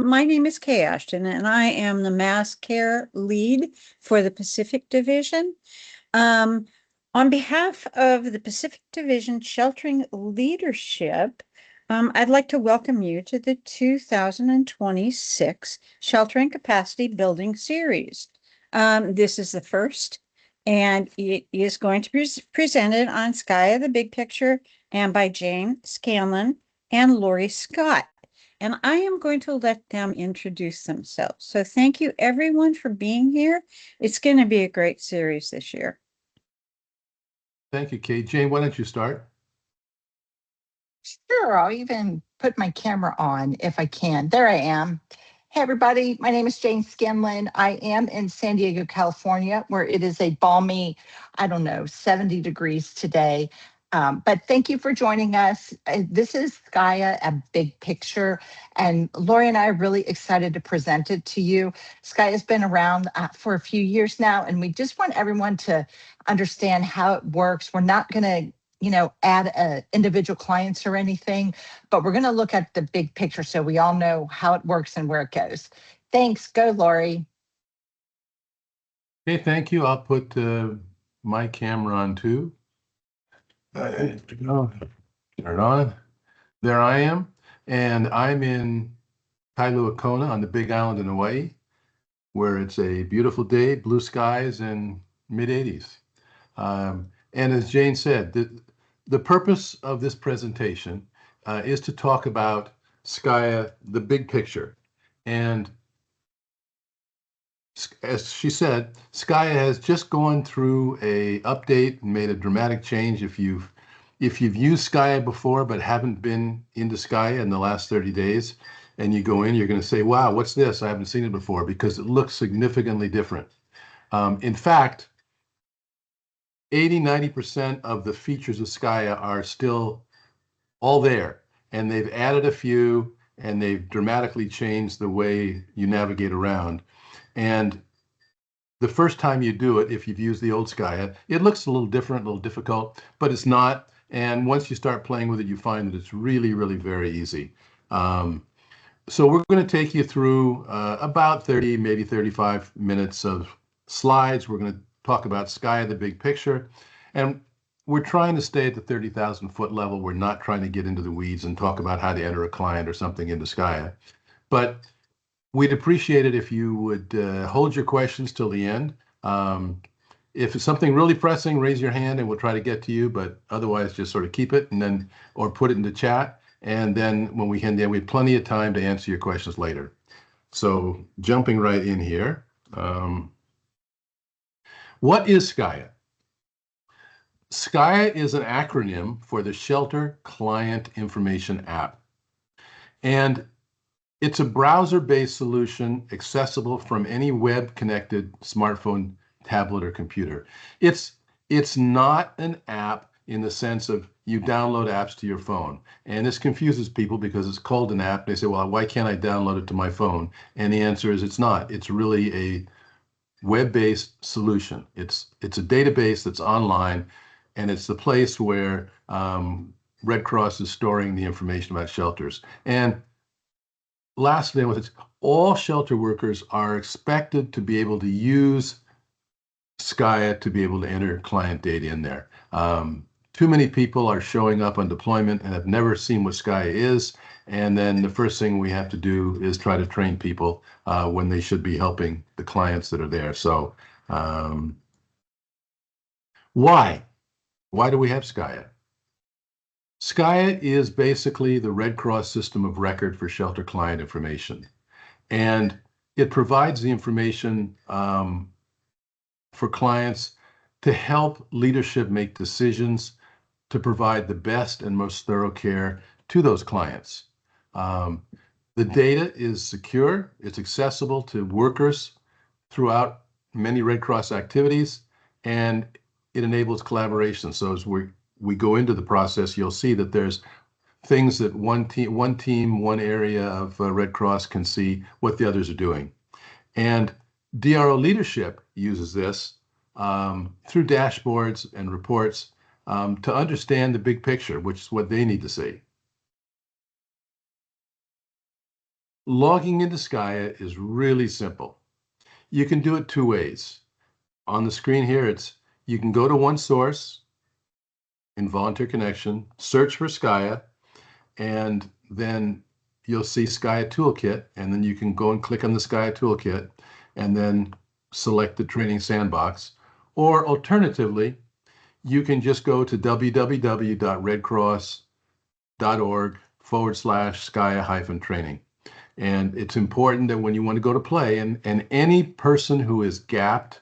My name is Kay Ashton, and I am the Mass Care Lead for the Pacific Division. On behalf of the Pacific Division Sheltering Leadership, I'd like to welcome you to the 2026 Sheltering Capacity Building Series. This is the first, and it is going to be presented on SCIA, the Big Picture, and by Jane Scanlon and Lori Scott. And I am going to let them introduce themselves. So thank you everyone for being here. It's going to be a great series this year. Thank you, Kate. Jane, why don't you start? Sure, I'll even put my camera on if I can. There I am. Hey, everybody. My name is Jane Scanlon. I am in San Diego, California, where it is a balmy, 70 degrees today. But thank you for joining us. This is SCIA, a big picture, and Lori and I are really excited to present it to you. SCIA has been around for a few years now, and we just want everyone to understand how it works. We're not going to add individual clients or anything, but we're going to look at the big picture so we all know how it works and where it goes. Thanks. Go, Lori. Okay, thank you. I'll put my camera on too. There we go. Turn it on. There I am. And I'm in Kailua Kona on the Big Island in Hawaii, where it's a beautiful day, blue skies, and mid-80s. And as Jane said, the purpose of this presentation is to talk about SCIA, the big picture. And as she said, SCIA has just gone through a update and made a dramatic change. If you've used SCIA before but haven't been into SCIA in the last 30 days, and you go in, you're going to say, wow, what's this? I haven't seen it before, because it looks significantly different. In fact, 80–90% of the features of SCIA are still all there, and they've added a few, and they've dramatically changed the way you navigate around. And the first time you do it, if you've used the old SCIA, it looks a little different, a little difficult, but it's not. And once you start playing with it, you find that it's really, really very easy. So we're going to take you through about 30, maybe 35 minutes of slides. We're going to talk about SCIA, the big picture. And we're trying to stay at the 30,000 foot level. We're not trying to get into the weeds and talk about how to enter a client or something into SCIA. But we'd appreciate it if you would hold your questions till the end. If it's something really pressing, raise your hand and we'll try to get to you. But otherwise, just sort of keep it or put it into chat. And then when we end there, we have plenty of time to answer your questions later. So jumping right in here. What is SCIA? SCIA is an acronym for the Shelter Client Information App. And it's a browser-based solution accessible from any web-connected smartphone, tablet, or computer. It's not an app in the sense of you download apps to your phone. And this confuses people because it's called an app. They say, well, why can't I download it to my phone? And the answer is it's not. It's really a web-based solution. It's a database that's online, and it's the place where Red Cross is storing the information about shelters. And lastly, all shelter workers are expected to be able to use SCIA to be able to enter client data in there. Too many people are showing up on deployment and have never seen what SCIA is. And then the first thing we have to do is try to train people when they should be helping the clients that are there. So why? Why do we have SCIA? SCIA is basically the Red Cross system of record for shelter client information. And it provides the information for clients to help leadership make decisions to provide the best and most thorough care to those clients. The data is secure, it's accessible to workers throughout many Red Cross activities, and it enables collaboration. So as we go into the process, you'll see that there's things that one team, one area of Red Cross can see what the others are doing. And DRO leadership uses this through dashboards and reports to understand the big picture, which is what they need to see. logging into SCIA is really simple. You can do it two ways. On the screen here, you can go to one source in Volunteer Connection, search for SCIA, and then you'll see SCIA Toolkit, and then you can go and click on the SCIA Toolkit and then select the training sandbox. Or alternatively, you can just go to www.redcross.org/SCIA-training. And it's important that when you want to go to play, and any person who is gapped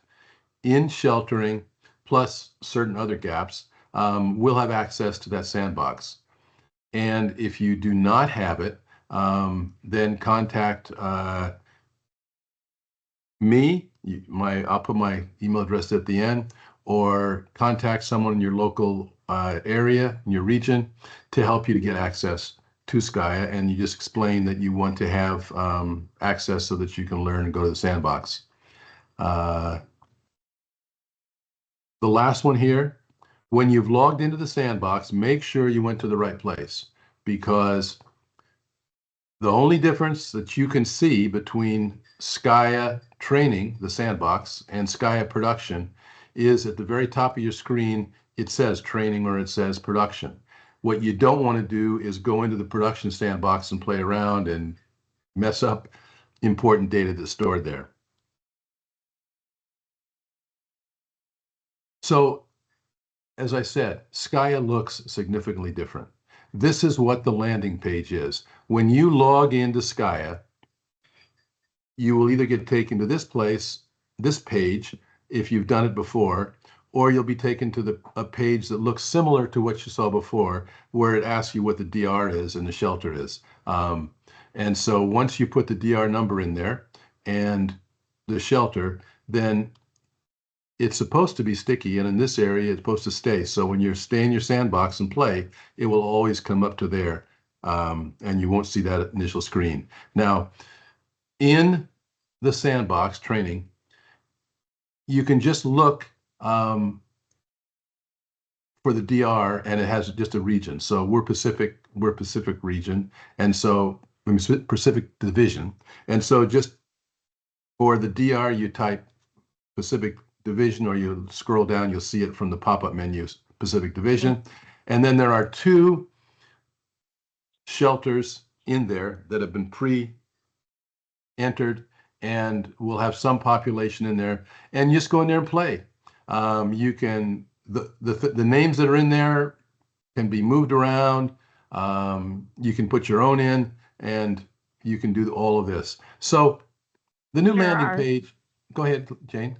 in sheltering, plus certain other gaps, will have access to that sandbox. And if you do not have it, then contact me. I'll put my email address at the end, or contact someone in your local area, in your region, to help you to get access to SCIA. And you just explain that you want to have access so that you can learn and go to the sandbox. The last one here, when you've logged into the sandbox, make sure you went to the right place, because the only difference that you can see between SCIA training, the sandbox, and SCIA production is at the very top of your screen, it says training or it says production. What you don't want to do is go into the production sandbox and play around and mess up important data that's stored there. So, as I said, SCIA looks significantly different. This is what the landing page is. When you log into SCIA, you will either get taken to this page, if you've done it before, or you'll be taken to a page that looks similar to what you saw before, where it asks you what the DR is and the shelter is. And so once you put the DR number in there and the shelter, then it's supposed to be sticky, and in this area, it's supposed to stay. So when you stay in your sandbox and play, it will always come up to there, and you won't see that initial screen. Now, in the sandbox training, you can just look for the DR, and it has just a region. So we're Pacific region, and so Pacific division. And so just for the DR, you type Pacific division, or you scroll down, you'll see it from the pop-up menus, Pacific division. And then there are two shelters in there that have been pre-entered, and we'll have some population in there, and you just go in there and play. You can, the names that are in there can be moved around. You can put your own in, and you can do all of this. So the new landing page, go ahead, Jane.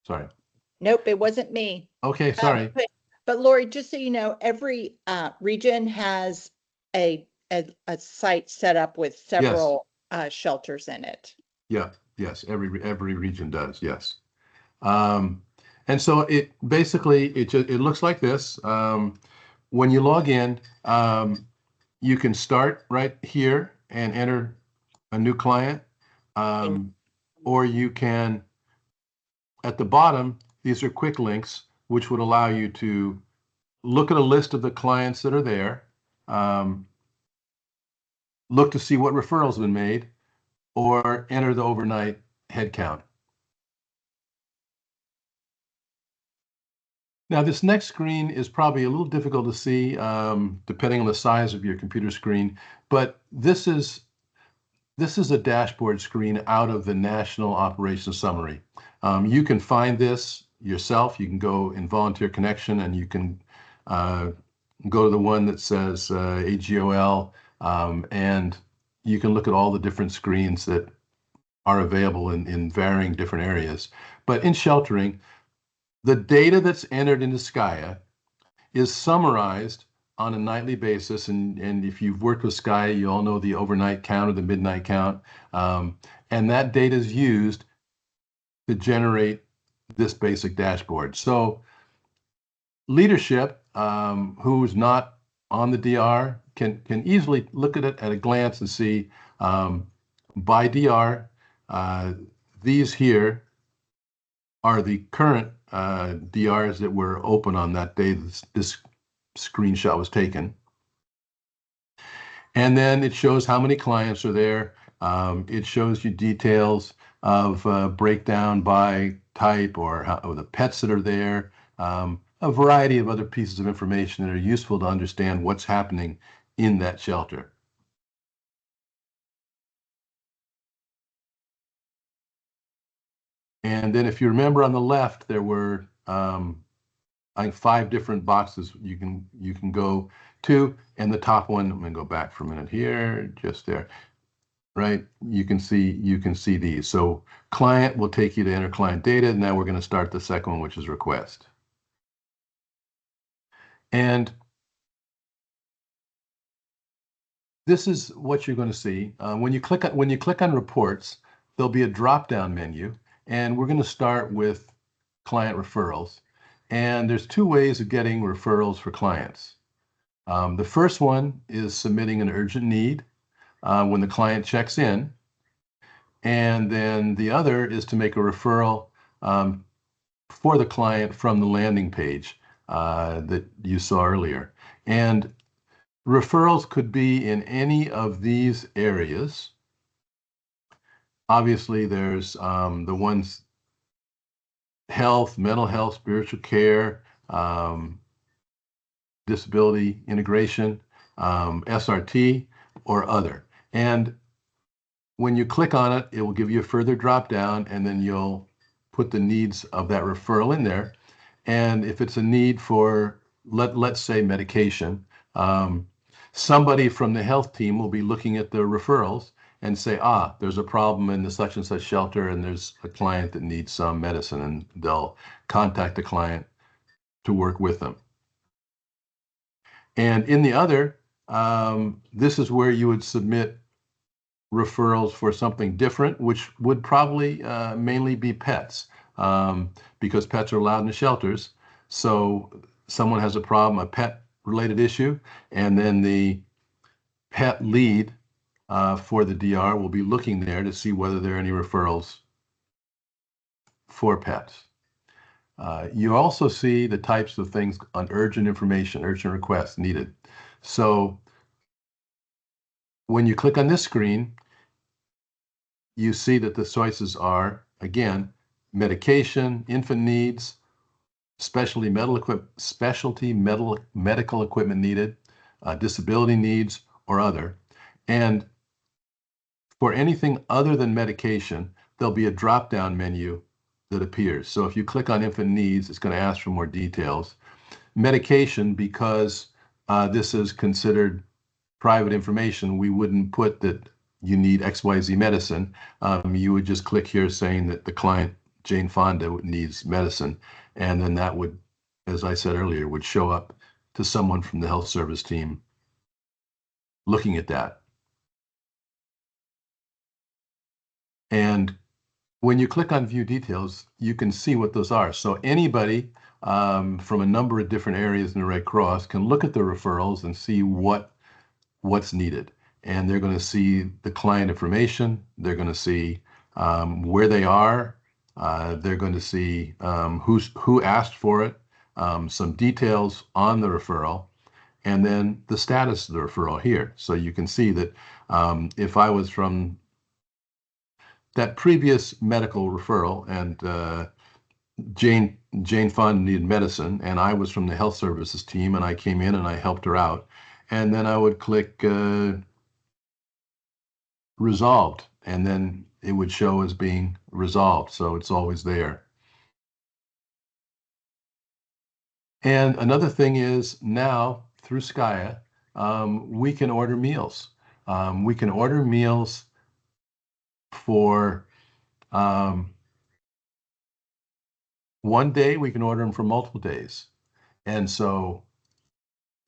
Sorry. Nope, it wasn't me. Okay, sorry. But Lori, just so you know, every region has a site set up with several shelters in it. Yeah, yes, every region does, yes. And so it basically, it looks like this. When you log in, you can start right here and enter a new client, or you can, at the bottom, these are quick links, which would allow you to look at a list of the clients that are there, look to see what referrals have been made, or enter the overnight head count. Now, this next screen is probably a little difficult to see, depending on the size of your computer screen, but this is a dashboard screen out of the National Operations Summary. You can find this yourself. You can go in Volunteer Connection, and you can go to the one that says AGOL, and you can look at all the different screens that are available in varying different areas. But in sheltering, the data that's entered into SCIA is summarized on a nightly basis. And if you've worked with SCIA, you all know the overnight count or the midnight count. And that data is used to generate this basic dashboard. So leadership, who's not on the DR, can easily look at it at a glance and see by DR, these here are the current DRs that were open on that day this screenshot was taken. And then it shows how many clients are there. It shows you details of breakdown by type or the pets that are there, a variety of other pieces of information that are useful to understand what's happening in that shelter. And then if you remember on the left, there were I think 5 different boxes you can go to, and the top one, I'm gonna go back for a minute here, just there, right? You can see these. So client will take you to enter client data. Now we're going to start the second one, which is request. And this is what you're going to see when you click on reports. There'll be a drop-down menu, and we're going to start with client referrals. And there's 2 ways of getting referrals for clients. The first one is submitting an urgent need when the client checks in. And then the other is to make a referral for the client from the landing page that you saw earlier. And referrals could be in any of these areas. Obviously, there's the ones health, mental health, spiritual care, disability integration, SRT, or other. And when you click on it, it will give you a further drop down, and then you'll put the needs of that referral in there. And if it's a need for, let's say, medication, somebody from the health team will be looking at the referrals and say, there's a problem in the such and such shelter, and there's a client that needs some medicine, and they'll contact the client to work with them. And in the other, this is where you would submit referrals for something different, which would probably mainly be pets, because pets are allowed in the shelters. So someone has a problem, a pet-related issue, and then the pet lead for the DR will be looking there to see whether there are any referrals for pets. You also see the types of things on urgent information, urgent requests needed. So when you click on this screen, you see that the choices are, again, medication, infant needs, specialty medical equipment needed, disability needs, or other. And for anything other than medication, there'll be a drop-down menu that appears. So if you click on infant needs, it's going to ask for more details. Medication, because this is considered private information, we wouldn't put that you need XYZ medicine. You would just click here saying that the client, Jane Fonda, needs medicine. And then that would, as I said earlier, would show up to someone from the health service team looking at that. And when you click on view details, you can see what those are. So anybody from a number of different areas in the Red Cross can look at the referrals and see what's needed. And they're going to see the client information. They're going to see where they are. They're going to see who asked for it, some details on the referral, and then the status of the referral here. So you can see that if I was from that previous medical referral and Jane Fonda needed medicine, and I was from the health services team, and I came in and I helped her out, and then I would click resolved, and then it would show as being resolved, so it's always there. And another thing is now through SCIA, we can order meals. We can order meals for one day. We can order them for multiple days. And so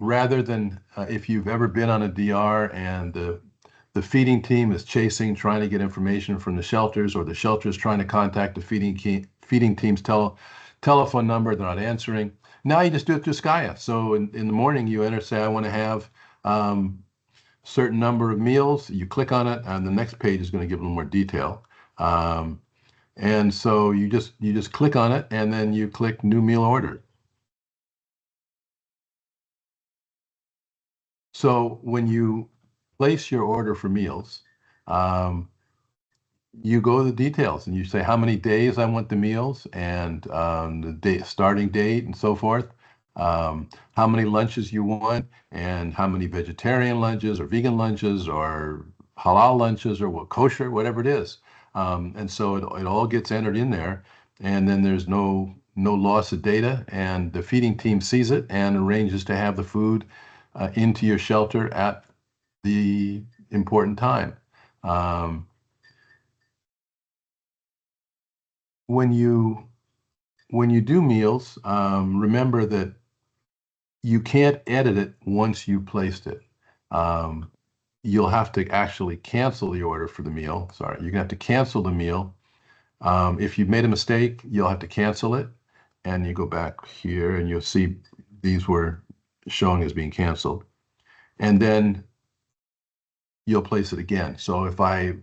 rather than if you've ever been on a DR and the feeding team is trying to get information from the shelters, or the shelters trying to contact the feeding team's telephone number, they're not answering. Now you just do it through SCIA. So in the morning you enter, say, I want to have certain number of meals. You click on it, and the next page is going to give a little more detail. And so you just click on it, and then you click new meal order. So when you place your order for meals, you go to the details and you say how many days I want the meals and the starting date and so forth, how many lunches you want and how many vegetarian lunches or vegan lunches or halal lunches or what kosher, whatever it is. And so it all gets entered in there, and then there's no loss of data, and the feeding team sees it and arranges to have the food into your shelter at the important time. Um, when you do meals, remember that you can't edit it once you placed it. Um, you'll have to actually cancel the order for the meal. Sorry, you're gonna have to cancel the meal. If you've made a mistake, you'll have to cancel it, and you go back here and you'll see these were showing as being canceled. And then you'll place it again. So if I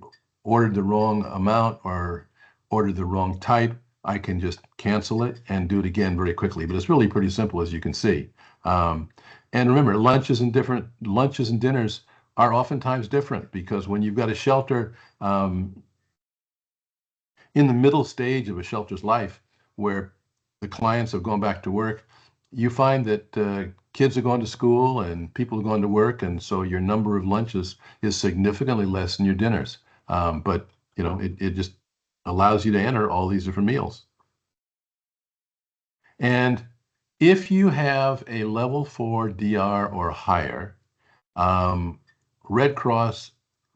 ordered the wrong amount or ordered the wrong type, I can just cancel it and do it again very quickly. But it's really pretty simple, as you can see. Um, and remember, lunches and dinners are oftentimes different, because when you've got a shelter in the middle stage of a shelter's life, where the clients have gone back to work, you find that kids are going to school and people are going to work, and so your number of lunches is significantly less than your dinners. But it just allows you to enter all these different meals. And if you have a level 4 DR or higher, Red Cross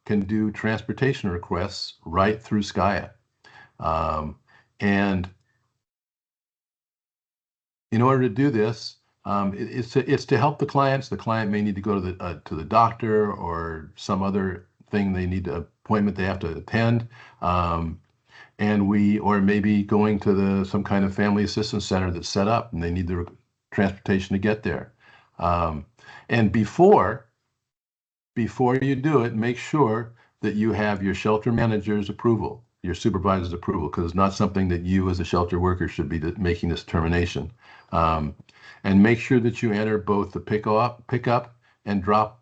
can do transportation requests right through SCIA. And in order to do this, it's to help the clients. The client may need to go to the doctor or some other thing they need appointment they have to attend, or maybe going to some kind of family assistance center that's set up and they need the transportation to get there. And before you do it, make sure that you have your shelter manager's approval, your supervisor's approval, because it's not something that you as a shelter worker should be making this determination. And make sure that you enter both the pickup and drop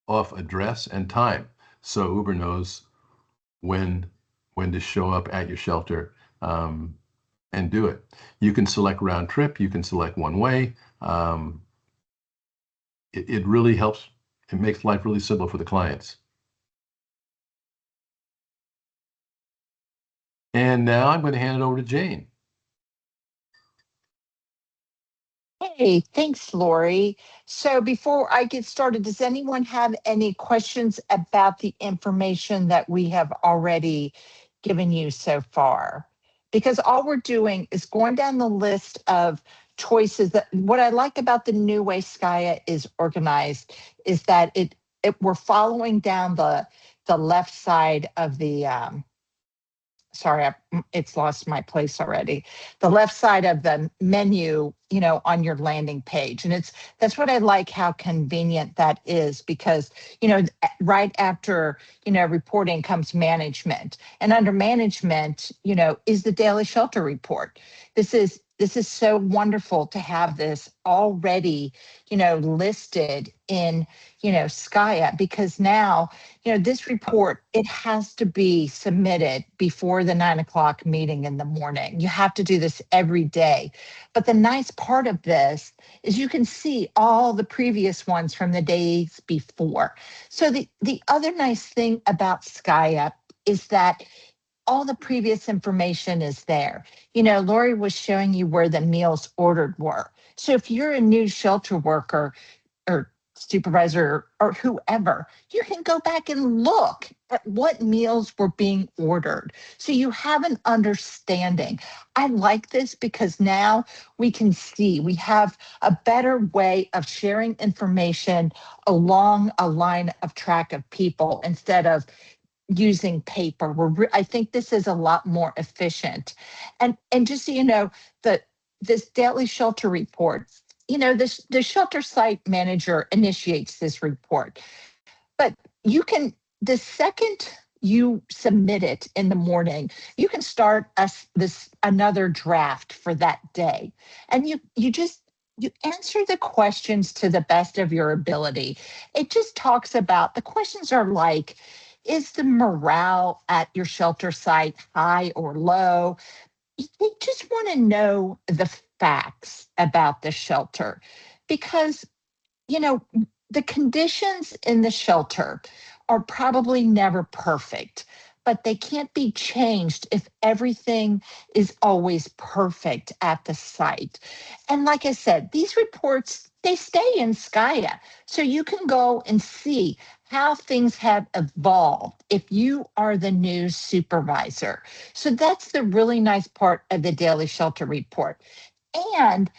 off address and time, so Uber knows when to show up at your shelter and do it. You can select round trip, you can select one way. It really helps. It makes life really simple for the clients. And now I'm going to hand it over to Jane. Hey, thanks, Lori. So before I get started, does anyone have any questions about the information that we have already given you so far? Because all we're doing is going down the list of choices. That what I like about the new way SCIA is organized is that we're following down the left side of the sorry, it's lost my place already. The left side of the menu, on your landing page. And that's what I like, how convenient that is, because, right after, reporting comes management. And under management, is the daily shelter report. This is so wonderful to have this already, listed in, SCIA, because now, this report, it has to be submitted before the 9 o'clock meeting in the morning. You have to do this every day. But the nice part of this is you can see all the previous ones from the days before. So the other nice thing about SCIA is that all the previous information is there. Lori was showing you where the meals ordered were. So if you're a new shelter worker or supervisor or whoever, you can go back and look at what meals were being ordered. So you have an understanding. I like this because now we can see, we have a better way of sharing information along a line of track of people instead of using paper. I think this is a lot more efficient. And just so you know, this daily shelter report, the shelter site manager initiates this report, but the second you submit it in the morning, you can start another draft for that day. And you just You answer the questions to the best of your ability. It just talks about the questions are like, is the morale at your shelter site high or low? They just want to know the facts about the shelter because you know, the conditions in the shelter are probably never perfect, but they can't be changed if everything is always perfect at the site. And like I said, these reports, they stay in SCIA. So you can go and see how things have evolved if you are the new supervisor. So that's the really nice part of the daily shelter report. And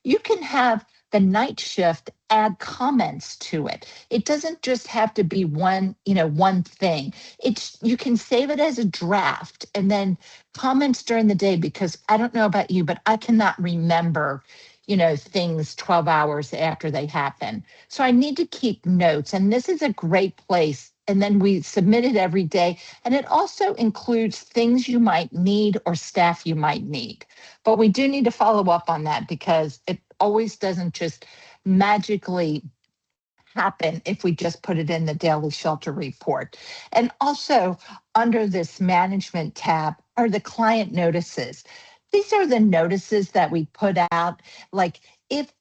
you can have the night shift add comments to it. It doesn't just have to be one thing. It's you can save it as a draft and then comments during the day because I don't know about you, but I cannot remember things 12 hours after they happen. So I need to keep notes and this is a great place. And then we submit it every day. And it also includes things you might need or staff you might need. But we do need to follow up on that because it always doesn't just magically happen if we just put it in the daily shelter report. And also under this management tab are the client notices. These are the notices that we put out. Like if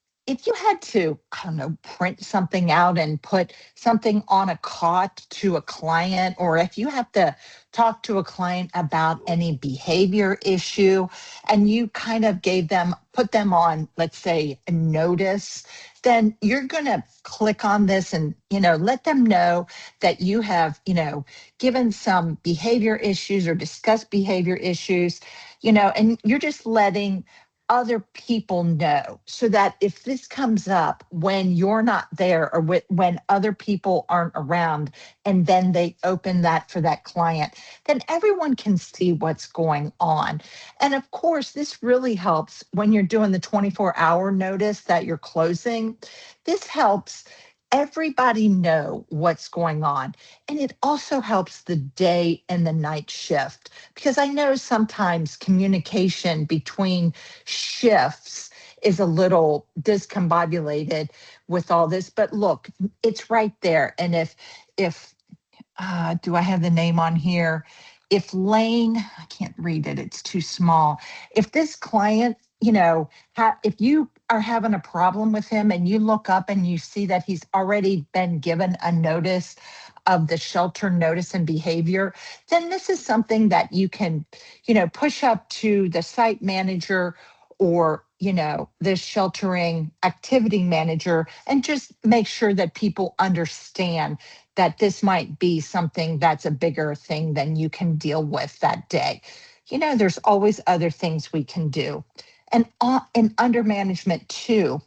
you had to, I don't know, print something out and put something on a cot to a client, or if you have to talk to a client about any behavior issue and you kind of put them on, let's say, a notice, then you're going to click on this and, let them know that you have, given some behavior issues or discussed behavior issues, and you're just letting other people know so that if this comes up when you're not there or when other people aren't around and then they open that for that client, then everyone can see what's going on. And of course, this really helps when you're doing the 24-hour notice that you're closing. This helps everybody know what's going on. And it also helps the day and the night shift because I know sometimes communication between shifts is a little discombobulated with all this, but look, it's right there. And if do I have the name on here? If Lane, I can't read it, it's too small. If this client, if you are having a problem with him and you look up and you see that he's already been given a notice of the shelter notice and behavior, then this is something that you can, push up to the site manager or the sheltering activity manager and just make sure that people understand that this might be something that's a bigger thing than you can deal with that day. There's always other things we can do. And under management too,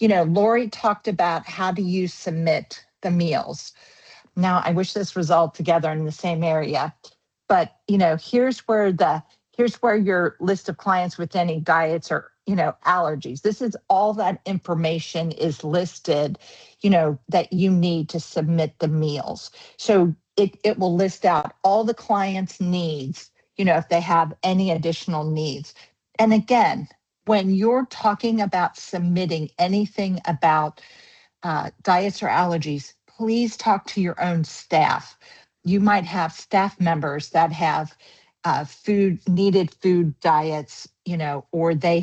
Lori talked about how do you submit the meals. Now, I wish this was all together in the same area, but here's where your list of clients with any diets or allergies. This is all that information is listed, that you need to submit the meals. So it will list out all the clients' needs, if they have any additional needs. And again, when you're talking about submitting anything about diets or allergies, please talk to your own staff. You might have staff members that have needed food diets, or they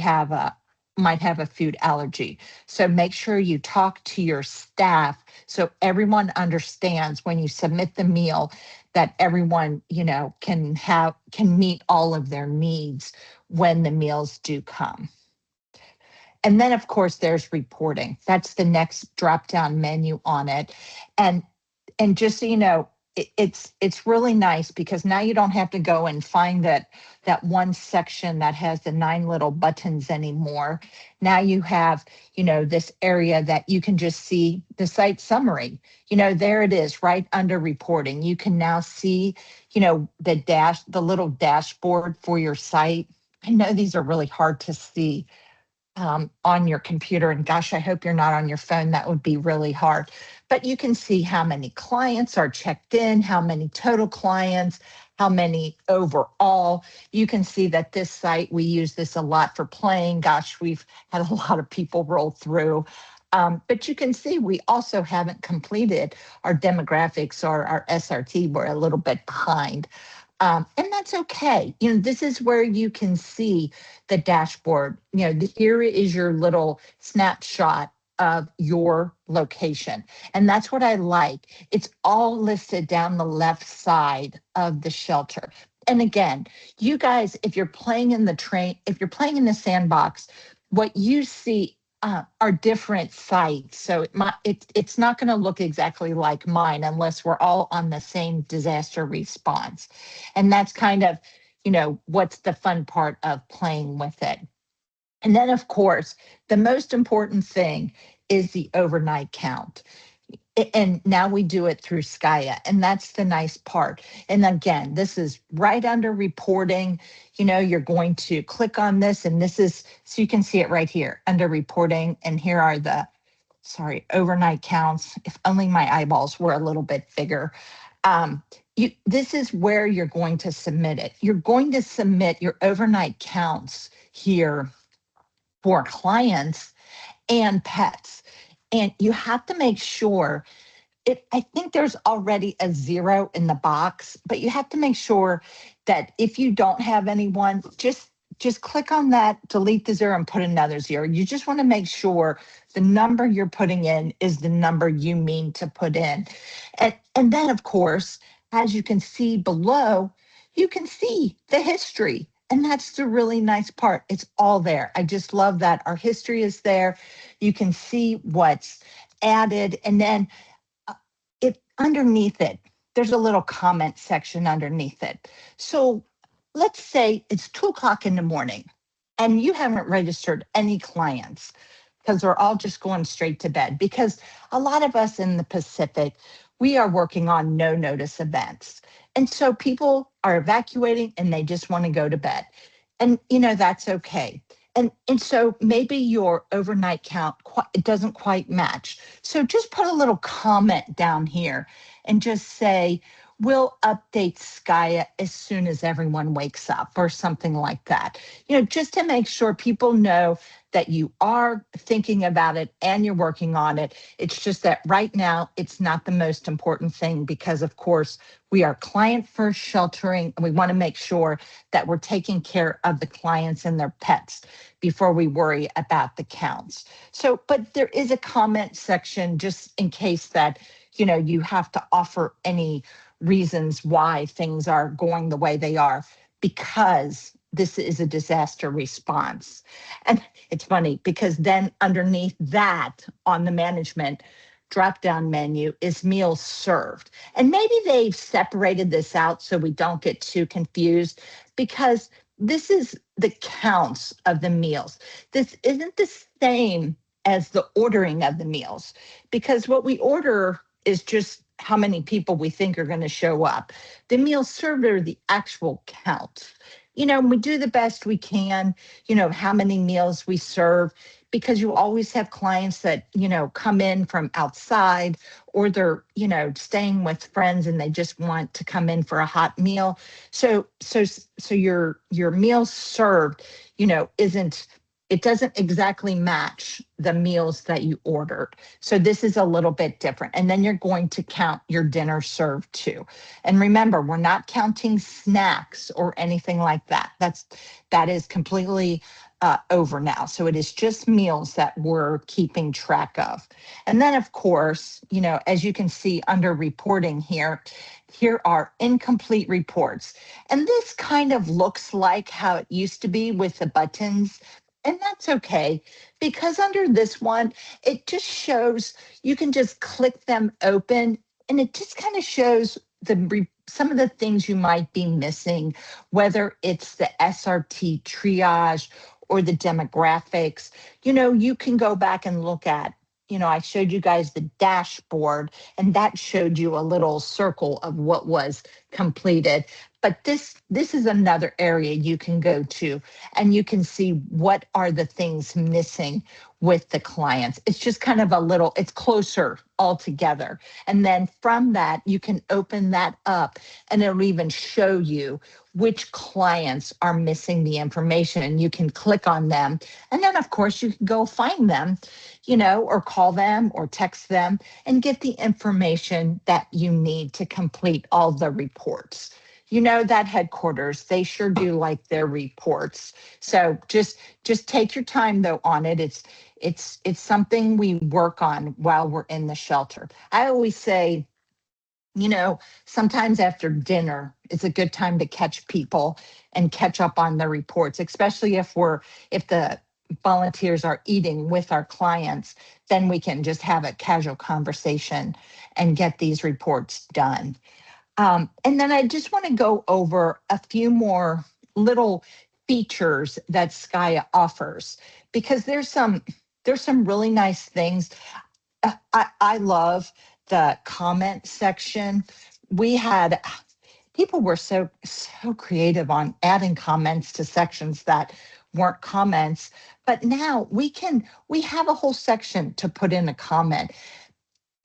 might have a food allergy. So make sure you talk to your staff so everyone understands when you submit the meal that everyone, can meet all of their needs when the meals do come. And then, of course, there's reporting. That's the next drop-down menu on it. And just so you know, it's really nice because now you don't have to go and find that one section that has the 9 little buttons anymore. Now you have, this area that you can just see the site summary. There it is right under reporting. You can now see, the little dashboard for your site. I know these are really hard to see, on your computer. And gosh, I hope you're not on your phone. That would be really hard. But you can see how many clients are checked in, how many total clients, how many overall. You can see that this site, we use this a lot for playing. Gosh, we've had a lot of people roll through. But you can see we also haven't completed our demographics or our SRT. We're a little bit behind. And that's okay. This is where you can see the dashboard. Here is your little snapshot of your location. And that's what I like. It's all listed down the left side of the shelter. And again, you guys, if you're playing in the sandbox, what you see are different sites. So it's not going to look exactly like mine unless we're all on the same disaster response. And that's kind of, what's the fun part of playing with it. And then, of course, the most important thing is the overnight count. And now we do it through SCIA, and that's the nice part. And again, this is right under reporting. You're going to click on this, and this is, so you can see it right here under reporting. And here are the, overnight counts. If only my eyeballs were a little bit bigger. This is where you're going to submit it. You're going to submit your overnight counts here for clients and pets. And you have to make sure I think there's already a 0 in the box, but you have to make sure that if you don't have anyone, just click on that, delete the 0 and put another 0. You just want to make sure the number you're putting in is the number you mean to put in. And then, of course, as you can see below, you can see the history. And that's the really nice part. It's all there. I just love that our history is there. You can see what's added. And then underneath it, there's a little comment section underneath it. So let's say it's 2:00 in the morning and you haven't registered any clients because they're all just going straight to bed. Because a lot of us in the Pacific, we are working on no notice events. And so people are evacuating and they just want to go to bed. And, that's okay. And so maybe your overnight count it doesn't quite match. So just put a little comment down here and just say, we'll update SCIA as soon as everyone wakes up or something like that. Just to make sure people know that you are thinking about it and you're working on it. It's just that right now, it's not the most important thing because, of course, we are client first sheltering and we want to make sure that we're taking care of the clients and their pets before we worry about the counts. So, but there is a comment section just in case that, you have to offer any reasons why things are going the way they are because this is a disaster response. And it's funny because then underneath that on the management drop-down menu is meals served. And maybe they've separated this out so we don't get too confused because this is the counts of the meals. This isn't the same as the ordering of the meals because what we order is just how many people we think are going to show up. The meals served are the actual count. We do the best we can, how many meals we serve, because you always have clients that, come in from outside or they're, staying with friends and they just want to come in for a hot meal. So your meals served, it doesn't exactly match the meals that you ordered. So this is a little bit different. And then you're going to count your dinner served too. And remember, we're not counting snacks or anything like that. That is completely over now. So it is just meals that we're keeping track of. And then, of course, as you can see under reporting here are incomplete reports. And this kind of looks like how it used to be with the buttons. And that's okay, because under this one, it just shows, you can just click them open and it just kind of shows some of the things you might be missing, whether it's the SRT triage or the demographics. You can go back and look at, I showed you guys the dashboard and that showed you a little circle of what was completed. But this is another area you can go to, and you can see what are the things missing with the clients. It's just kind of it's closer altogether. And then from that, you can open that up and it'll even show you which clients are missing the information, and you can click on them. And then of course you can go find them, or call them or text them and get the information that you need to complete all the reports. That headquarters, they sure do like their reports. So just take your time though on it. It's something we work on while we're in the shelter. I always say, sometimes after dinner, it's a good time to catch people and catch up on the reports, especially if the volunteers are eating with our clients, then we can just have a casual conversation and get these reports done. And then I just want to go over a few more little features that SCIA offers, because there's some really nice things. I love the comment section. We had people were so creative on adding comments to sections that weren't comments, but now we have a whole section to put in a comment.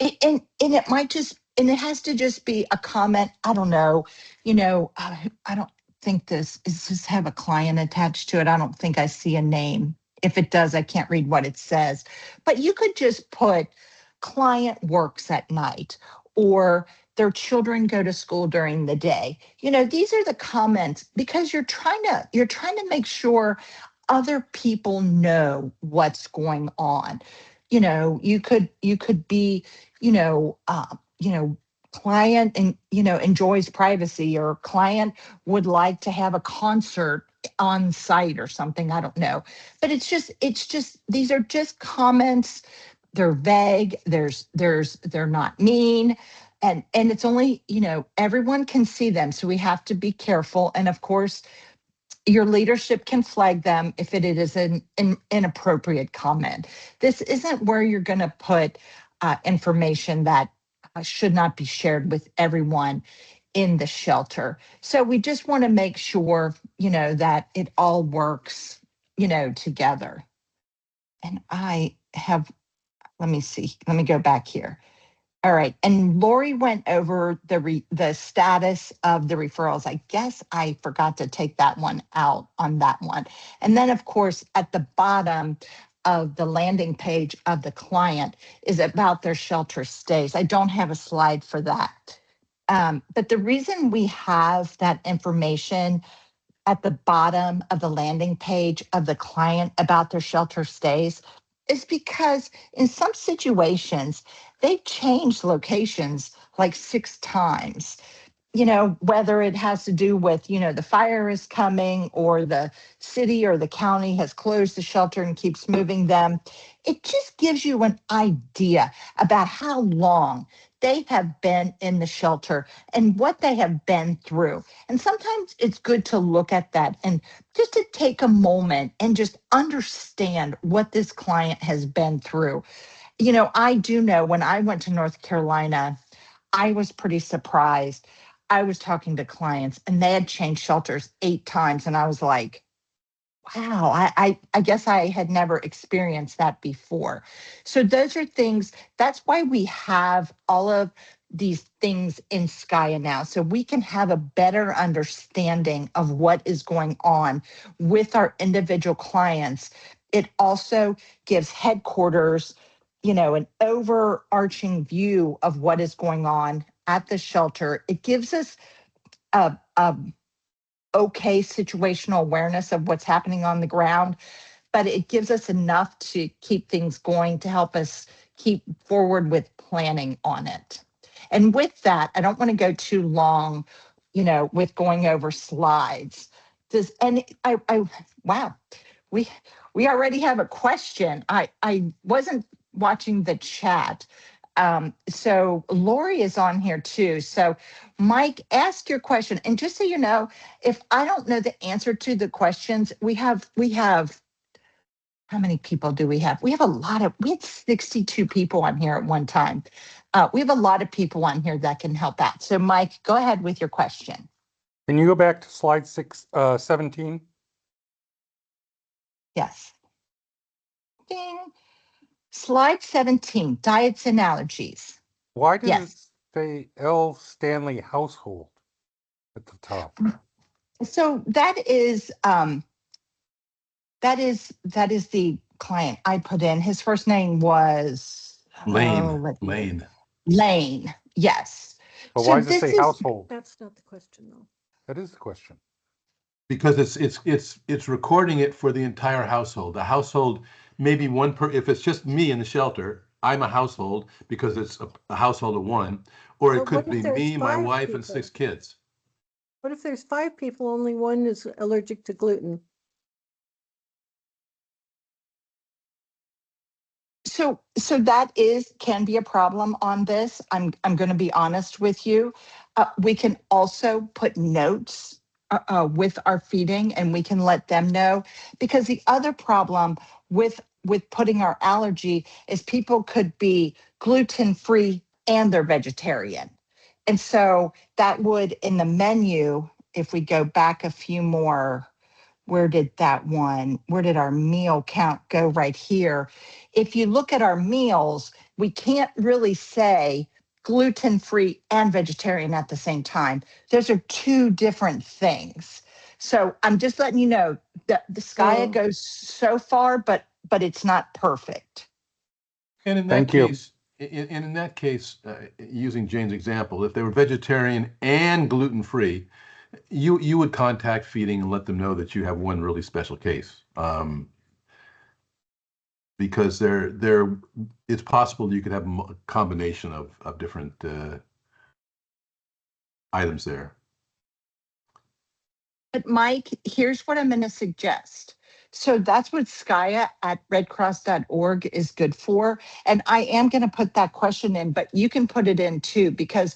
And it might just, and it has to just be a comment. I don't know, I don't think does this have a client attached to it? I don't think I see a name. If it does, I can't read what it says. But you could just put client works at night, or their children go to school during the day. These are the comments, because you're trying to make sure other people know what's going on. You could be, client and enjoys privacy, or client would like to have a concert on site or something. I don't know, but it's just these are just comments. They're vague. They're not mean. And it's only, everyone can see them. So we have to be careful. And of course, your leadership can flag them if it is an inappropriate comment. This isn't where you're going to put information that should not be shared with everyone in the shelter. So we just want to make sure, that it all works, together. And let me see, let me go back here. All right. And Lori went over the status of the referrals. I guess I forgot to take that one out on that one. And then, of course, at the bottom of the landing page of the client is about their shelter stays. I don't have a slide for that. But the reason we have that information at the bottom of the landing page of the client about their shelter stays is because in some situations, they've changed locations like 6 times. Whether it has to do with, the fire is coming, or the city or the county has closed the shelter and keeps moving them. It just gives you an idea about how long they have been in the shelter and what they have been through. And sometimes it's good to look at that and just to take a moment and just understand what this client has been through. I do know when I went to North Carolina, I was pretty surprised. I was talking to clients and they had changed shelters 8 times. And I was like, wow, I guess I had never experienced that before. So those are things, that's why we have all of these things in SCIA now, so we can have a better understanding of what is going on with our individual clients. It also gives headquarters, an overarching view of what is going on at the shelter. It gives us a okay situational awareness of what's happening on the ground, but it gives us enough to keep things going, to help us keep forward with planning on it. And with that, I don't want to go too long, with going over slides. Wow, we already have a question. I wasn't watching the chat. So Lori is on here too. So Mike, ask your question. And just so you know, if I don't know the answer to the questions, we have, how many people do we have? We had 62 people on here at one time. We have a lot of people on here that can help out. So Mike, go ahead with your question. Can you go back to slide 17? Yes. Ding. Slide 17, diets and allergies. Why does it Yes. say L. Stanley household at the top? So that is the client I put in. His first name was Lane. Lane. Yes. But So why does it this say is household? That's not the question, though. That is the question. Because it's recording it for the entire household. The household, maybe if it's just me in the shelter, I'm a household because it's a household of one, or it But could what if be there's me, my 5 wife, and people? 6 kids. What if there's 5 people, only one is allergic to gluten? so that can be a problem on this. I'm going to be honest with you. We can also put notes with our feeding, and we can let them know, because the other problem with putting our allergy is people could be gluten free and they're vegetarian, and so that would, in the menu, if we go back a few more, where did our meal count go? Right here. If you look at our meals, we can't really say gluten-free and vegetarian at the same time. Those are two different things. So I'm just letting you know that the SCIA Oh. goes so far, but it's not perfect. And in that Thank you. case, in that case, using Jane's example, if they were vegetarian and gluten-free, you would contact feeding and let them know that you have one really special case. Because it's possible you could have a combination of different items there. But Mike, here's what I'm going to suggest. So that's what SCIA at redcross.org is good for. And I am going to put that question in, but you can put it in too, because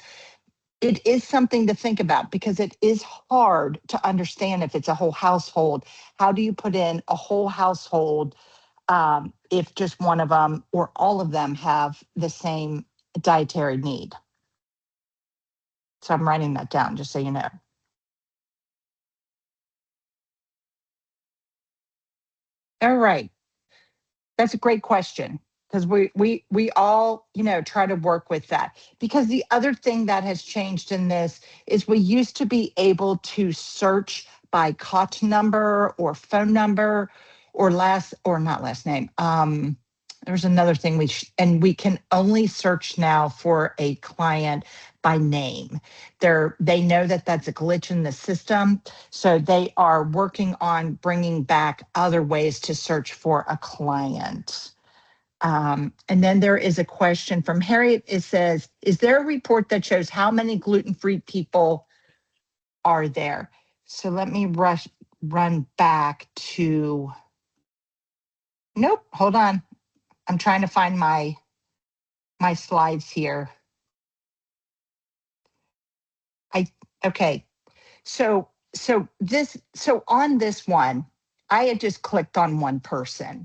it is something to think about, because it is hard to understand if it's a whole household. How do you put in a whole household if just one of them or all of them have the same dietary need? So I'm writing that down, just so you know. All right. That's a great question, because we all, try to work with that. Because the other thing that has changed in this is we used to be able to search by COT number or phone number or not last name. There's another thing and we can only search now for a client by name. They know that that's a glitch in the system, so they are working on bringing back other ways to search for a client. And then there is a question from Harriet. It says, is there a report that shows how many gluten-free people are there? So let me run back to, nope, hold on. I'm trying to find my slides here. Okay. So on this one, I had just clicked on one person.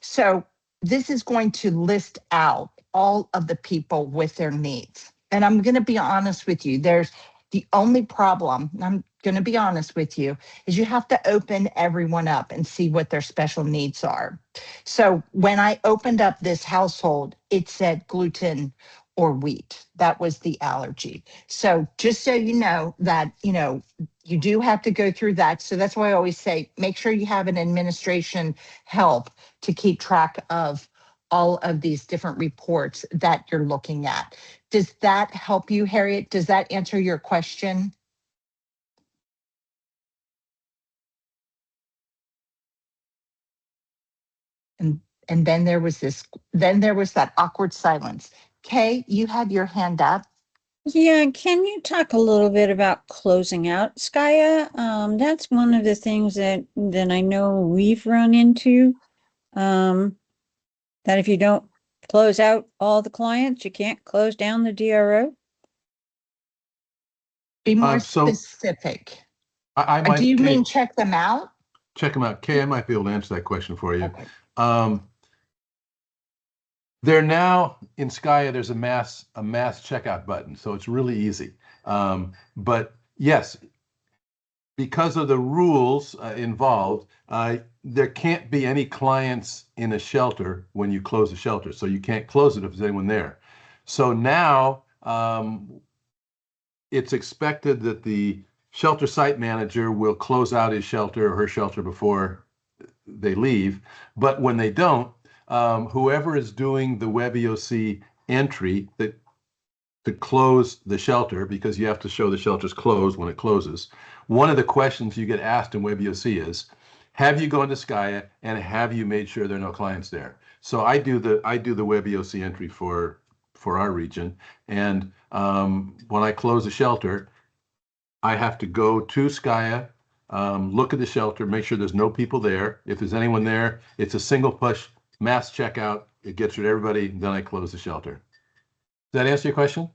So this is going to list out all of the people with their needs. And I'm going to be honest with you. The only problem, I'm going to be honest with you, is you have to open everyone up and see what their special needs are. So when I opened up this household, it said gluten or wheat. That was the allergy. So just so you know that, you do have to go through that. So that's why I always say, make sure you have an administration help to keep track of all of these different reports that you're looking at. Does that help you, Harriet? Does that answer your question? And then there was that awkward silence. Kay, you had your hand up. Yeah, can you talk a little bit about closing out SCIA? That's one of the things that I know we've run into. That if you don't close out all the clients, you can't close down the DRO. Be more So specific. I might, Do you Kay, mean check them out? check them out. Kay, I might be able to answer that question for you. Okay. They're now in SCIA, there's a mass checkout button, so it's really easy. But yes, because of the rules involved, there can't be any clients in a shelter when you close a shelter. So you can't close it if there's anyone there. So now it's expected that the shelter site manager will close out his shelter or her shelter before they leave. But when they don't, whoever is doing the WebEOC entry that to close the shelter, because you have to show the shelter's closed when it closes. One of the questions you get asked in WebEOC is, have you gone to SCIA and have you made sure there are no clients there? So I do the WebEOC entry for our region, and when I close a shelter, I have to go to SCIA, look at the shelter, make sure there's no people there. If there's anyone there, it's a single push mass checkout. It gets rid of everybody. Then I close the shelter. Does that answer your question?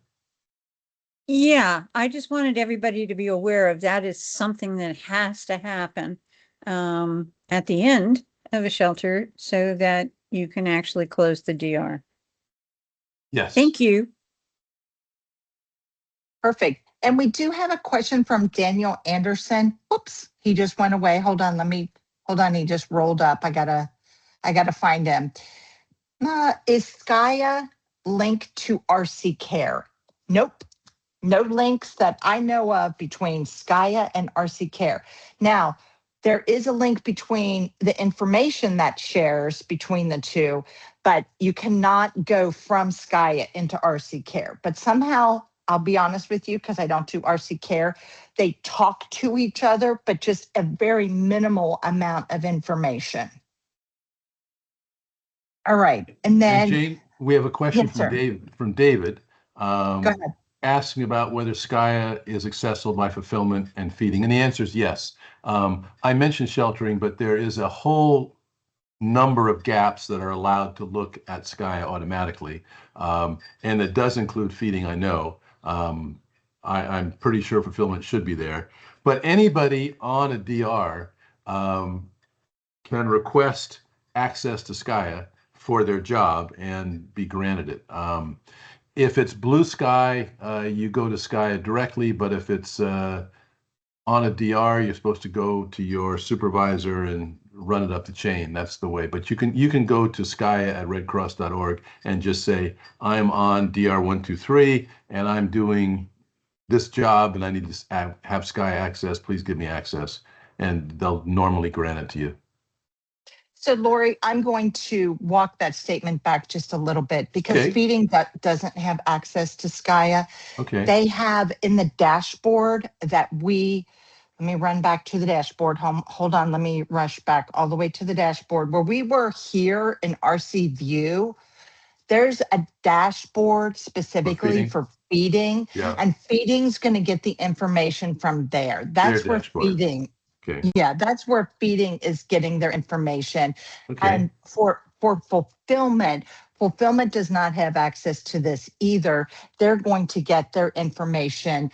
Yeah, I just wanted everybody to be aware of that is something that has to happen at the end of a shelter so that you can actually close the DR. Yes. Thank you. Perfect. And we do have a question from Daniel Anderson. Oops, he just went away. Hold on, hold on. He just rolled up. I gotta find him. Is SCIA linked to RC Care? Nope. No links that I know of between SCIA and RC Care. Now, there is a link between the information that shares between the two, but you cannot go from SCIA into RC Care. But somehow, I'll be honest with you, because I don't do RC Care, they talk to each other, but just a very minimal amount of information. All right. And then, Jane, we have a question yes, from sir. David Go ahead. asking about whether SCIA is accessible by fulfillment and feeding. And the answer is yes. I mentioned sheltering, but there is a whole number of gaps that are allowed to look at SCIA automatically. And it does include feeding, I know. I'm pretty sure fulfillment should be there. But anybody on a DR can request access to SCIA for their job and be granted it. If it's blue sky, you go to SCIA directly, but if it's on a DR, you're supposed to go to your supervisor and run it up the chain. That's the way. But you can go to SCIA at redcross.org and just say, I'm on DR 123 and I'm doing this job and I need to have SCIA access. Please give me access. And they'll normally grant it to you. So Lori, I'm going to walk that statement back just a little bit because Okay. feeding doesn't have access to SCIA. Okay. They have in the dashboard that let me run back to the dashboard. Hold on, let me rush back all the way to the dashboard. Where we were here in RC View, there's a dashboard specifically for feeding, Yeah. and feeding's going to get the information from there. That's Their where dashboard. feeding. Okay. Yeah, that's where feeding is getting their information. Okay. And for fulfillment does not have access to this either. They're going to get their information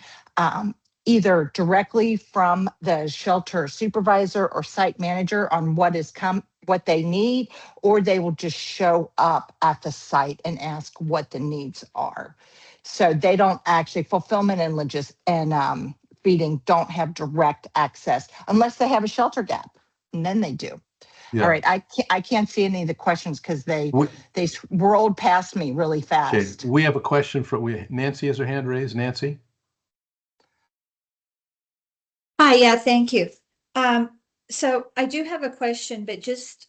either directly from the shelter supervisor or site manager on what they need, or they will just show up at the site and ask what the needs are. So they don't actually fulfillment and feeding don't have direct access unless they have a shelter gap, and then they do. Yeah. All right, I can't see any of the questions because they rolled past me really fast. Okay, we have a question from Nancy has her hand raised. Nancy? Hi, yeah, thank you. So I do have a question, but just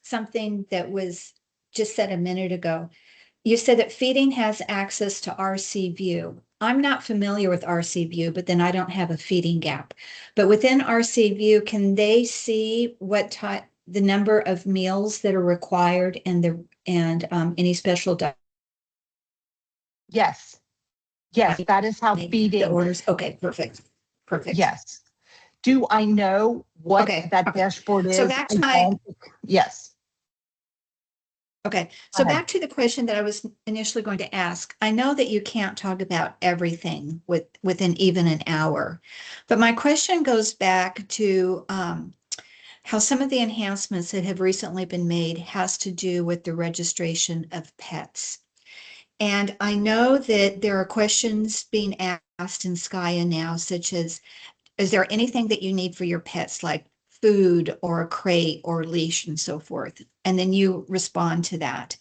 something that was just said a minute ago. You said that feeding has access to RC View. I'm not familiar with RC View, but then I don't have a feeding gap. But within RC View, can they see what the number of meals that are required and any special Yes, that is how feeding. the orders? Okay, perfect. Yes. Do I know what that dashboard is? So that's yes. Okay, so back to the question that I was initially going to ask. I know that you can't talk about everything within even an hour, but my question goes back to how some of the enhancements that have recently been made has to do with the registration of pets. And I know that there are questions being asked in SCIA now, such as, Is there anything that you need for your pets, like food or a crate or leash and so forth? And then you respond to that.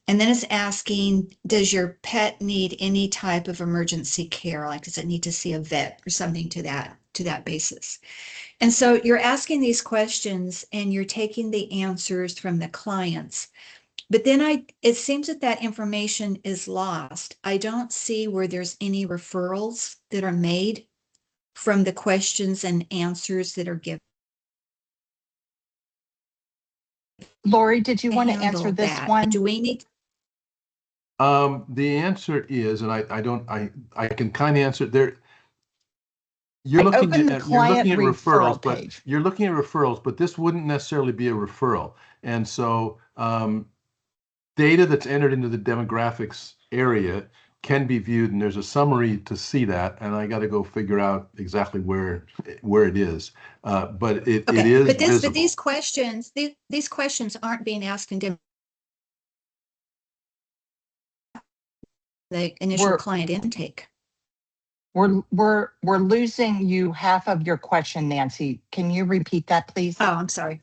And then it's asking, does your pet need any type of emergency care? Like, does it need to see a vet or something to that basis? And so you're asking these questions and you're taking the answers from the clients. But then it seems that information is lost. I don't see where there's any referrals that are made from the questions and answers that are given. Lori, did you To want to answer handle this that. one? Do we need? The answer is, and I can kind of answer there. You're I looking opened the at you're looking client at referral referrals, but page. you're looking at referrals, but this wouldn't necessarily be a referral. And so data that's entered into the demographics area can be viewed, and there's a summary to see that. And I got to go figure out exactly where it is. But it Okay, is but visible. these questions aren't being asked in the initial We're- client intake. We're losing you half of your question, Nancy. Can you repeat that, please? Oh, I'm sorry.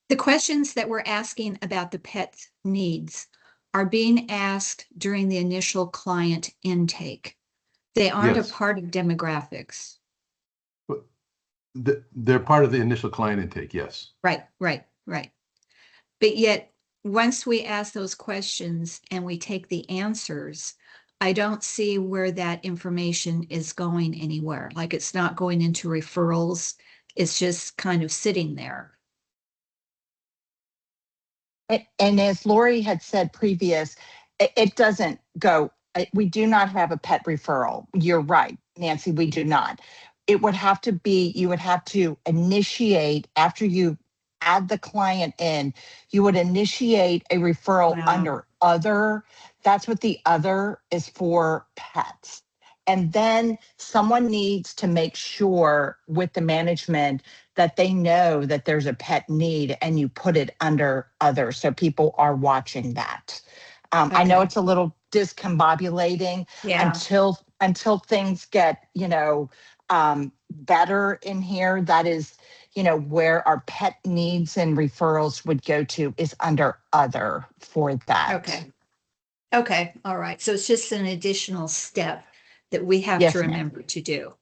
The questions that we're asking about the pet's needs are being asked during the initial client intake. They aren't Yes. a part of demographics. They're part of the initial client intake. Yes. Right. But yet, once we ask those questions and we take the answers, I don't see where that information is going anywhere. Like, it's not going into referrals. It's just kind of sitting there. And as Lori had said previous, it doesn't go, we do not have a pet referral. You're right, Nancy, we do not. It would have to be, you would have to initiate, after you add the client in, you would initiate a referral Wow. under other. That's what the other is for, pets. And then someone needs to make sure with the management that they know that there's a pet need, and you put it under other, so people are watching that. I know Okay. it's a little discombobulating Yeah. until things get, better in here. That is, where our pet needs and referrals would go to, is under other for that. Okay. All right. So it's just an additional step that we have Yes, to ma'am. remember to do.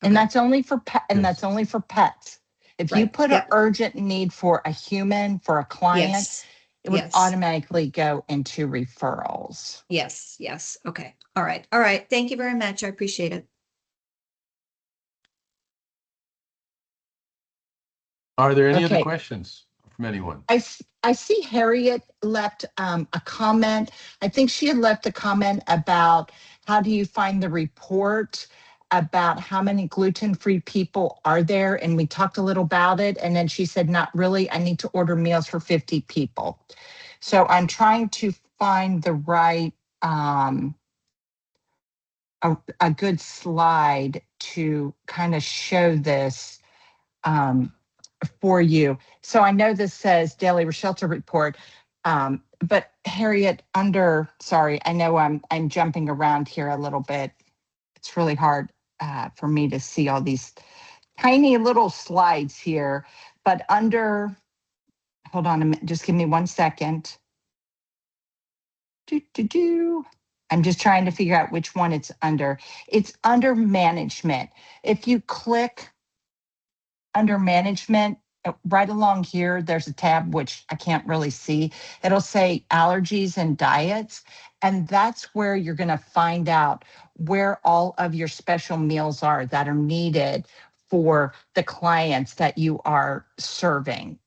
And Okay. that's only for Yes. that's only for pets. If you Right. put Yep. an urgent need for a human, for a client, Yes. it would Yes. automatically go into referrals. Yes. Okay. All right. Thank you very much. I appreciate it. Are there any other Okay. questions from anyone? I see Harriet left a comment. I think she had left a comment about how do you find the report about how many gluten-free people are there? And we talked a little about it. And then she said, not really, I need to order meals for 50 people. So I'm trying to find the right, a good slide to kind of show this for you. So I know this says daily shelter report, but Harriet, sorry, I know I'm jumping around here a little bit. It's really hard for me to see all these tiny little slides here, but hold on a minute, just give me 1 second. I'm just trying to figure out which one it's under. It's under management. If you click under management, right along here, there's a tab which I can't really see. It'll say allergies and diets. And that's where you're going to find out where all of your special meals are that are needed for the clients that you are serving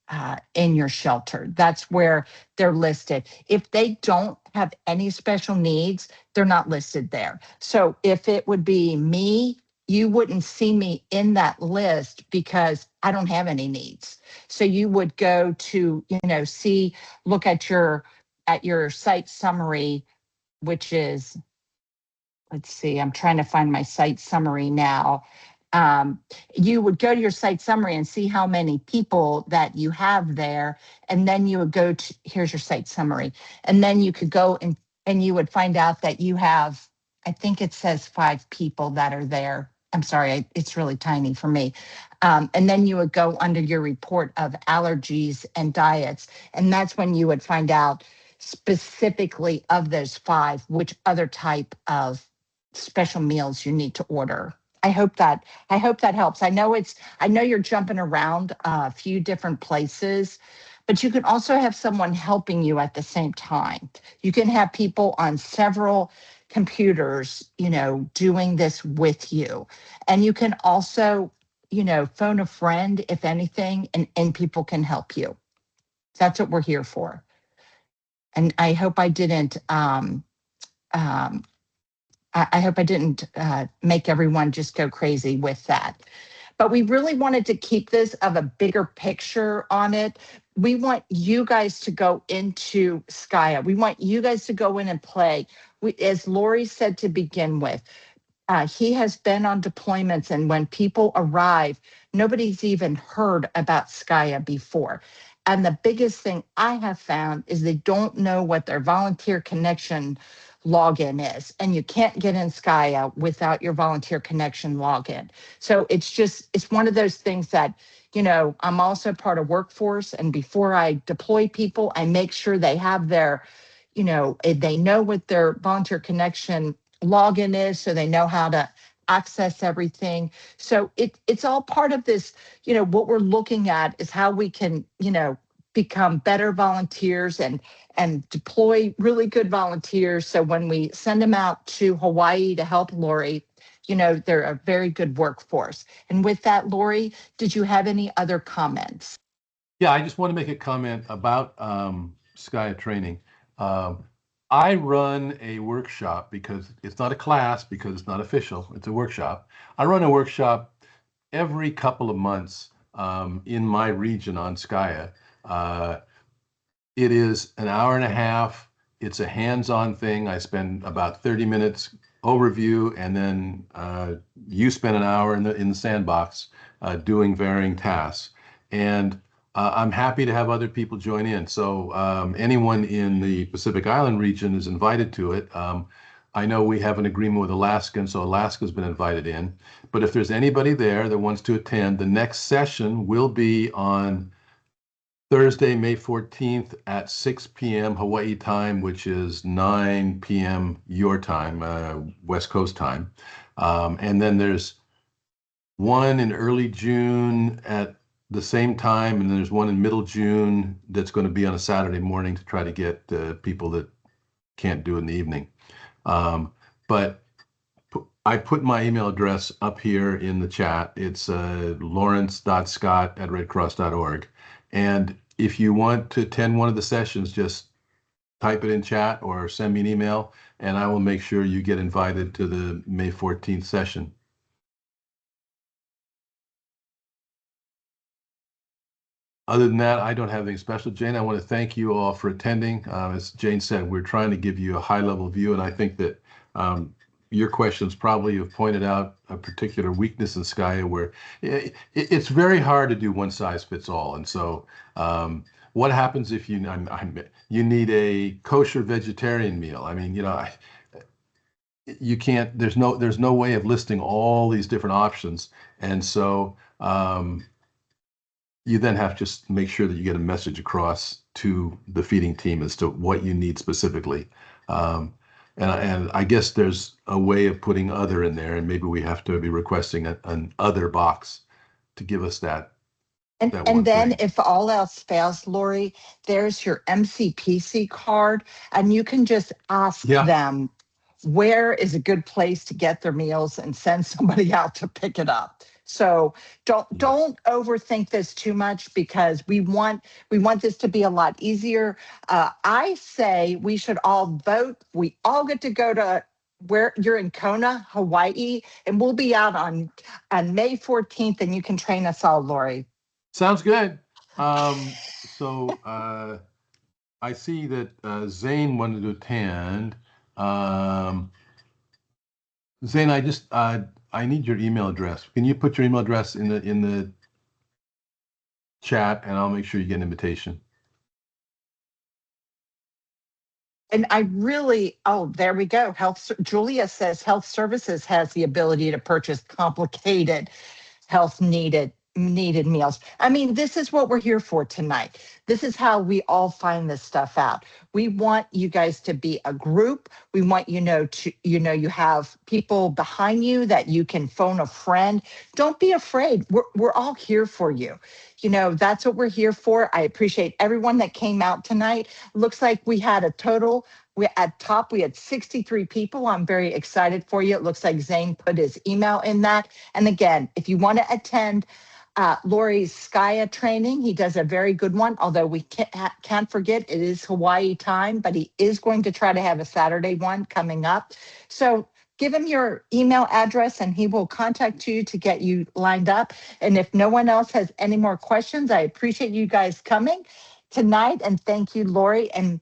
in your shelter. That's where they're listed. If they don't have any special needs, they're not listed there. So if it would be me, you wouldn't see me in that list because I don't have any needs. So you would go to, look at your site summary, which is, let's see, I'm trying to find my site summary now. You would go to your site summary and see how many people that you have there. And then you would go to, here's your site summary. And then you could go and you would find out that you have, I think it says 5 people that are there I'm sorry, it's really tiny for me. And then you would go under your report of allergies and diets. And that's when you would find out specifically of those 5, which other type of special meals you need to order. I hope that helps. I know you're jumping around a few different places, but you can also have someone helping you at the same time. You can have people on several computers, doing this with you. And you can also, phone a friend if anything, and people can help you. That's what we're here for. And I hope I didn't um, I hope I didn't make everyone just go crazy with that. But we really wanted to keep this of a bigger picture on it. We want you guys to go into SCIA. We want you guys to go in and play. As Lori said to begin with, he has been on deployments, and when people arrive, nobody's even heard about SCIA before. And the biggest thing I have found is they don't know what their volunteer connection login is. And you can't get in SCIA without your volunteer connection login. So it's one of those things that, I'm also part of workforce. And before I deploy people, I make sure they have their, they know what their volunteer connection login is, so they know how to access everything. So it's all part of this, what we're looking at is how we can, become better volunteers and deploy really good volunteers. So when we send them out to Hawaii to help Lori, they're a very good workforce. And with that, Lori, did you have any other comments? Yeah, I just want to make a comment about SCIA training. I run a workshop because it's not a class, because it's not official. It's a workshop. I run a workshop every couple of months in my region on SCIA. It is an hour and a half. It's a hands-on thing. I spend about 30 minutes overview, and then you spend an hour in the sandbox doing varying tasks. And I'm happy to have other people join in. So anyone in the Pacific Island region is invited to it. I know we have an agreement with Alaska, and so Alaska's been invited in. But if there's anybody there that wants to attend, the next session will be on Thursday, May 14th at 6 p.m. Hawaii time, which is 9 p.m. your time, West Coast time. And then there's one in early June at the same time, and there's one in middle June that's going to be on a Saturday morning to try to get people that can't do it in the evening. But I put my email address up here in the chat. It's lawrence.scott@redcross.org. And if you want to attend one of the sessions, just type it in chat or send me an email, and I will make sure you get invited to the May 14th session. Other than that, I don't have anything special. Jane, I want to thank you all for attending. As Jane said, we're trying to give you a high-level view, and I think that your questions probably have pointed out a particular weakness in SCIA where it's very hard to do one size fits all. And so what happens if you need a kosher vegetarian meal? I mean, you can't, there's no way of listing all these different options. And so you then have to just make sure that you get a message across to the feeding team as to what you need specifically. And I guess there's a way of putting other in there, and maybe we have to be requesting an other box to give us that. And then if all else fails, Lori, there's your MCPC card, and you can just ask them where is a good place to get their meals and send somebody out to pick it up. So don't overthink this too much, because we want this to be a lot easier. I say we should all vote. We all get to go to where you're in Kona, Hawaii, and we'll be out on May 14th, and you can train us all, Lori. Sounds good. So I see that Zane wanted to attend. Zane, I need your email address. Can you put your email address in the chat, and I'll make sure you get an invitation. And I really, oh, there we go. Julia says health services has the ability to purchase complicated health needed meals. I mean, this is what we're here for tonight. This is how we all find this stuff out. We want you guys to be a group. We want you have people behind you that you can phone a friend. Don't be afraid. We're all here for you. That's what we're here for. I appreciate everyone that came out tonight. Looks like we had a total we had 63 people. I'm very excited for you. It looks like Zane put his email in that. And again, if you want to attend Lori's SCIA training, he does a very good one, although we can't forget it is Hawaii time, but he is going to try to have a Saturday one coming up. So give him your email address and he will contact you to get you lined up. And if no one else has any more questions, I appreciate you guys coming tonight. And thank you, Lori. And